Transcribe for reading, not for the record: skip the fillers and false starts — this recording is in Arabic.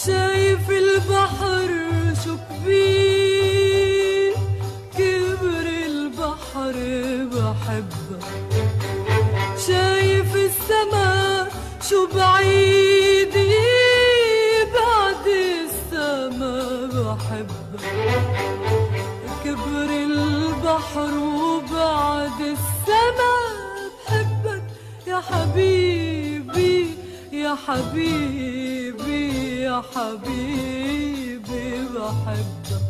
شايف البحر شو كبير، كبر البحر بحبك. شايف السما شو بعيد، بعد السما بحبك. كبر البحر وبعد السما بحبك يا حبيبي يا حبيبي يا حبيبي بحبك.